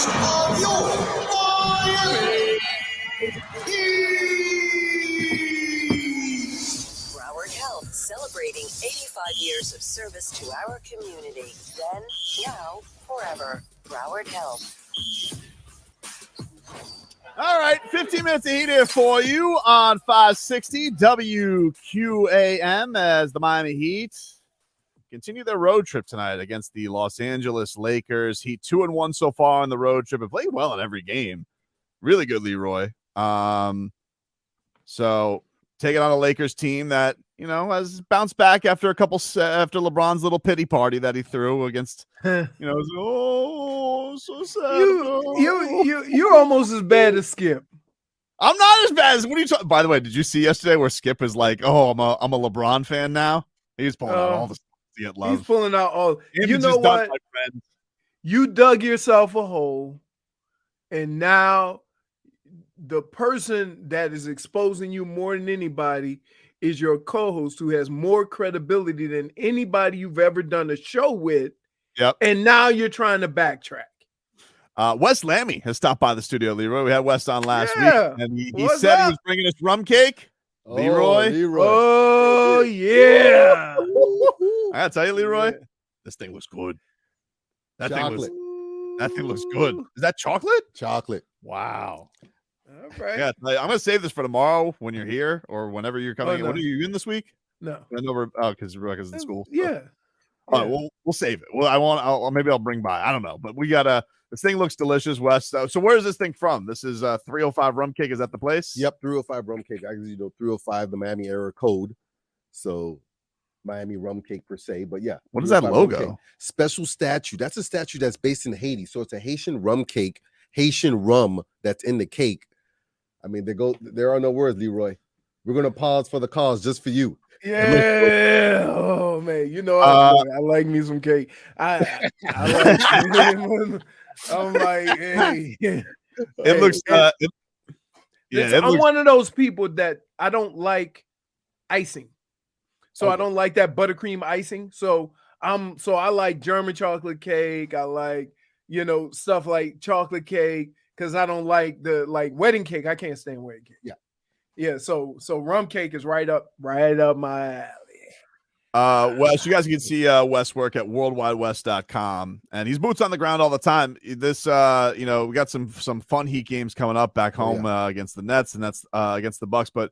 of your Miami Heat. Broward Health, celebrating 85 years of service to our community. Then, now, forever. Broward Health. All right, 15 minutes of heat here for you on 560 WQAM as the Miami Heat continue their road trip tonight against the Los Angeles Lakers. Heat 2-1 so far on the road trip. Have played well in every game. Really good, Leroy. So taking on a Lakers team that, you know, has bounced back after after LeBron's little pity party that he threw against, you know, it was, so sad. You're almost as bad as Skip. I'm not as bad as what are you talking? By the way, did you see yesterday where Skip is like, "Oh, I'm a LeBron fan now." He's pulling out all the stuff to get love. He's pulling out all. You know what? You dug yourself a hole, and now the person that is exposing you more than anybody is your co-host, who has more credibility than anybody you've ever done a show with. Yep. And now you're trying to backtrack. Wes Lamy has stopped by the studio, Leroy. We had Wes on last week, and he said he was bringing us rum cake. Leroy. Oh, yeah. I gotta tell you, Leroy, this thing looks good. That thing looks good. Is that chocolate? Chocolate. Wow. All right. Yeah, I'm gonna save this for tomorrow when you're here or whenever you're coming. No. What are you in this week? No. I know because Rebecca's in school. Yeah. All right, we'll save it. Well, maybe I'll bring by. I don't know, but we gotta. This thing looks delicious, Wes. So where is this thing from? This is 305 Rum Cake. Is that the place? Yep, 305 Rum Cake. Actually, 305, the Miami era code. So Miami Rum Cake per se. But yeah. What is that logo? Special statue. That's a statue that's based in Haiti. So it's a Haitian rum cake, Haitian rum that's in the cake. I mean, there are no words, Leroy. We're gonna pause for the cause just for you. Yeah. Oh man, you know I like me some cake. I like. I'm like, hey. It looks. I'm one of those people that I don't like icing, so I don't like that buttercream icing. So I like German chocolate cake. I like stuff like chocolate cake because I don't like the wedding cake. I can't stand wedding cake. Yeah. So rum cake is right up my alley. Wes, you guys can see Wes work at worldwidewest.com, and he's boots on the ground all the time. This, we got some fun Heat games coming up back home against the Nets, and that's against the Bucks. But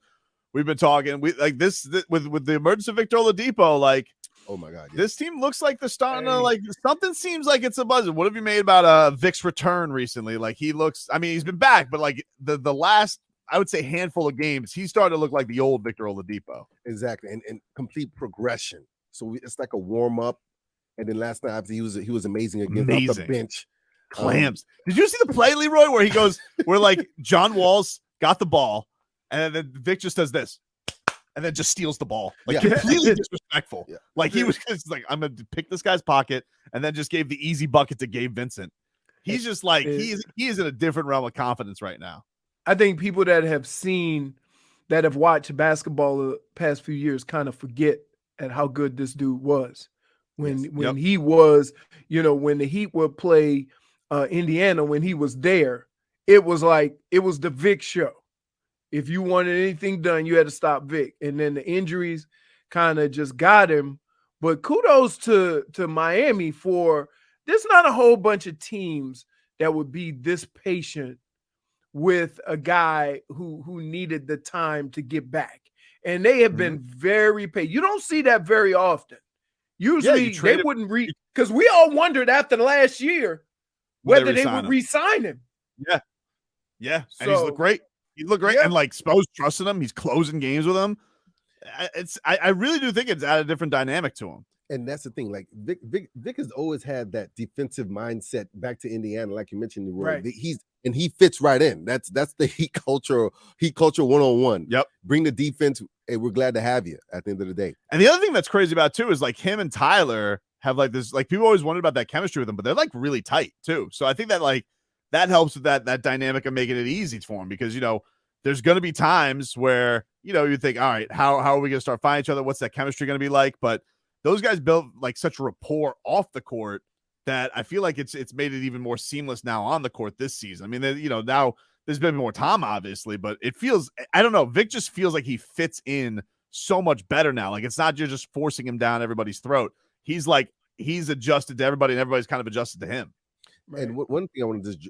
we've been talking with the emergence of Victor Oladipo. Like, oh my God, this team looks like they're starting to something seems like it's a buzz. What have you made about Vic's return recently? Like, he looks. I mean, he's been back, but like the last, I would say, handful of games, he started to look like the old Victor Oladipo. Exactly, and complete progression. So it's like a warm up, and then last night he was amazing again off the bench. Clamps. Did you see the play, Leroy, where he goes, where like John Wall's got the ball, and then Vic just does this, and then just steals the ball, like completely disrespectful. Yeah. Like he was just like, I'm gonna pick this guy's pocket, and then just gave the easy bucket to Gabe Vincent. He's just like he is in a different realm of confidence right now. I think people that have watched basketball the past few years kind of forget at how good this dude was when he was, when the Heat would play Indiana, when he was there, it was the Vic show. If you wanted anything done, you had to stop Vic. And then the injuries kind of just got him. But kudos to Miami for there's not a whole bunch of teams that would be this patient with a guy who needed the time to get back. And they have been very patient. You don't see that very often. Usually they wouldn't because we all wondered after the last year whether they would re-sign him. Yeah. Yeah. And he's looked great. He looked great. Yeah. And like Spo's trusting him. He's closing games with him. I really do think it's added a different dynamic to him. And that's the thing. Like Vic has always had that defensive mindset back to Indiana, like you mentioned, Leroy. Right. He fits right in. That's the Heat culture 101. Yep. Bring the defense, and we're glad to have you at the end of the day. And the other thing that's crazy about too is like him and Tyler have like this, like people always wondered about that chemistry with them, but they're like really tight too. So I think that like that helps with that dynamic of making it easy for him because there's going to be times where you think, all right, how are we going to start finding each other? What's that chemistry going to be like? But those guys built like such a rapport off the court that I feel like it's made it even more seamless now on the court this season. I mean, you know, now there's been more time, obviously, but it feels, I don't know, Vic just feels like he fits in so much better now. Like, it's not just forcing him down everybody's throat. He's adjusted to everybody, and everybody's kind of adjusted to him. Right. And one thing I want to just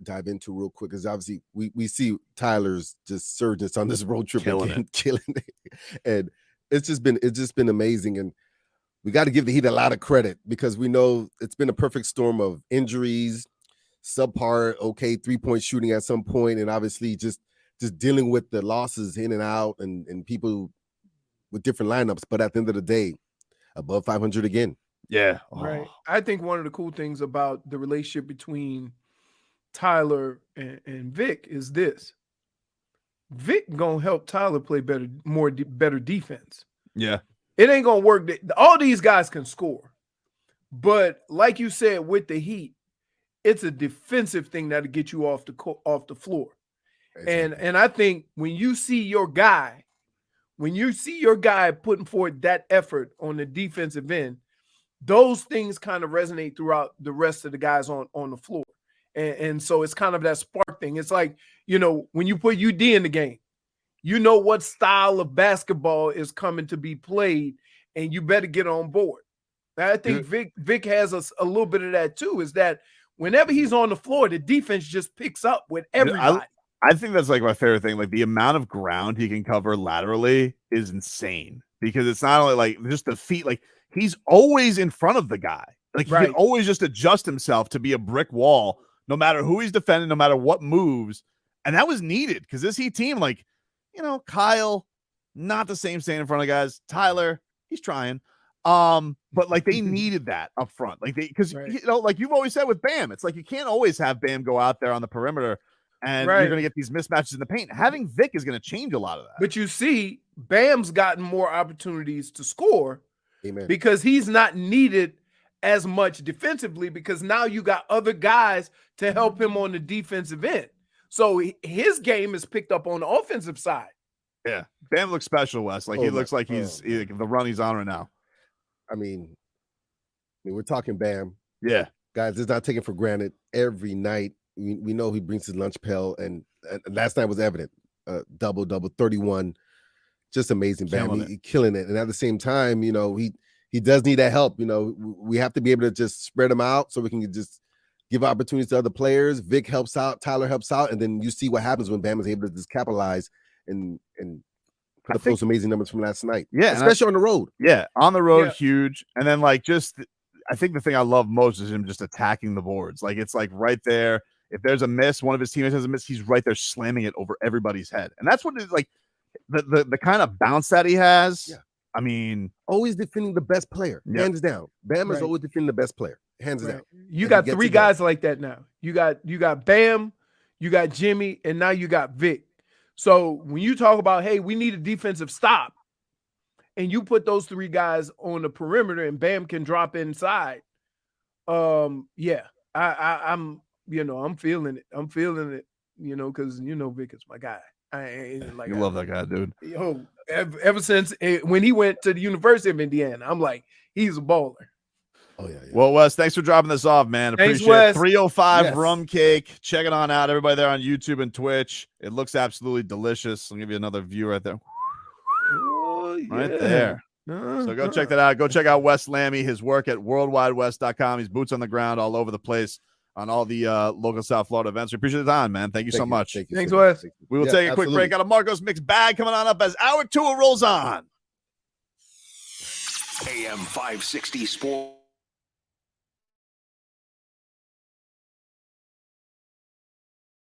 dive into real quick is obviously we see Tyler's just surgence on this road trip, killing it, and it's just been amazing. And we got to give the Heat a lot of credit because we know it's been a perfect storm of injuries, subpar, okay, 3-point shooting at some point, and obviously just dealing with the losses in and out and people with different lineups. But at the end of the day, above 500 again. Yeah. Right. I think one of the cool things about the relationship between Tyler and Vic is this. Vic gonna help Tyler play better defense. Yeah. It ain't gonna work. All these guys can score. But like you said, with the Heat, it's a defensive thing that'll get you off the floor. Exactly. And I think when you see your guy putting forth that effort on the defensive end, those things kind of resonate throughout the rest of the guys on the floor. And so it's kind of that spark thing. It's like, you know, when you put UD in the game, you know what style of basketball is coming to be played, and you better get on board. And I think Vic has a little bit of that too, is that whenever he's on the floor, the defense just picks up with everybody. I think that's like my favorite thing. Like, the amount of ground he can cover laterally is insane, because it's not only like just the feet, like he's always in front of the guy. Like, he can always just adjust himself to be a brick wall, no matter who he's defending, no matter what moves. And that was needed because this Heat team, like, you know, Kyle, not the same staying in front of guys. Tyler, he's trying. But like, they needed that up front. Like, because you know, like you've always said with Bam, it's like you can't always have Bam go out there on the perimeter and you're going to get these mismatches in the paint. Having Vic is going to change a lot of that. But you see, Bam's gotten more opportunities to score. Amen. Because he's not needed as much defensively, because now you got other guys to help him on the defensive end. So his game is picked up on the offensive side. Yeah. Bam looks special, Wes. Like, he looks like he's the run he's on right now. I mean, we're talking Bam. Yeah. Guys, it's not taken for granted. Every night, we know he brings his lunch pail, and last night was evident. Double, 31. Just amazing, Bam. Killing it. And at the same time, you know, he does need that help. You know, we have to be able to just spread them out so we can just give opportunities to other players. Vic helps out, Tyler helps out, and then you see what happens when Bam is able to just capitalize and put up those amazing numbers from last night. Yeah, especially on the road. Yeah, on the road, huge. And then, like, I think the thing I love most is him just attacking the boards. Like, it's like right there. If there's a miss, one of his teammates has a miss, he's right there slamming it over everybody's head. And that's what it's like, the kind of bounce that he has. Yeah. I mean, always defending the best player, hands down. Bam is always defending the best player, hands down. You got three guys like that now. You got Bam, you got Jimmy, and now you got Vic. So when you talk about, hey, we need a defensive stop, and you put those three guys on the perimeter, and Bam can drop inside. I'm feeling it. I'm feeling it. You know, because Vic is my guy. You love that guy, dude. Yo, ever since when he went to the University of Indiana, I'm like, he's a baller. Oh yeah. Well, Wes, thanks for dropping this off, man. Appreciate it. 305 Rum Cake. Check it on out. Everybody there on YouTube and Twitch. It looks absolutely delicious. I'll give you another view right there. Oh, yeah. Right there. So go check that out. Go check out Wes Lamy, his work at worldwidewest.com. He's boots on the ground all over the place on all the local South Florida events. We appreciate the time, man. Thank you so much. Thanks, Wes. We will take a quick break. Got a Marcos mixed bag coming on up as hour 2 rolls on. AM 560 Sports.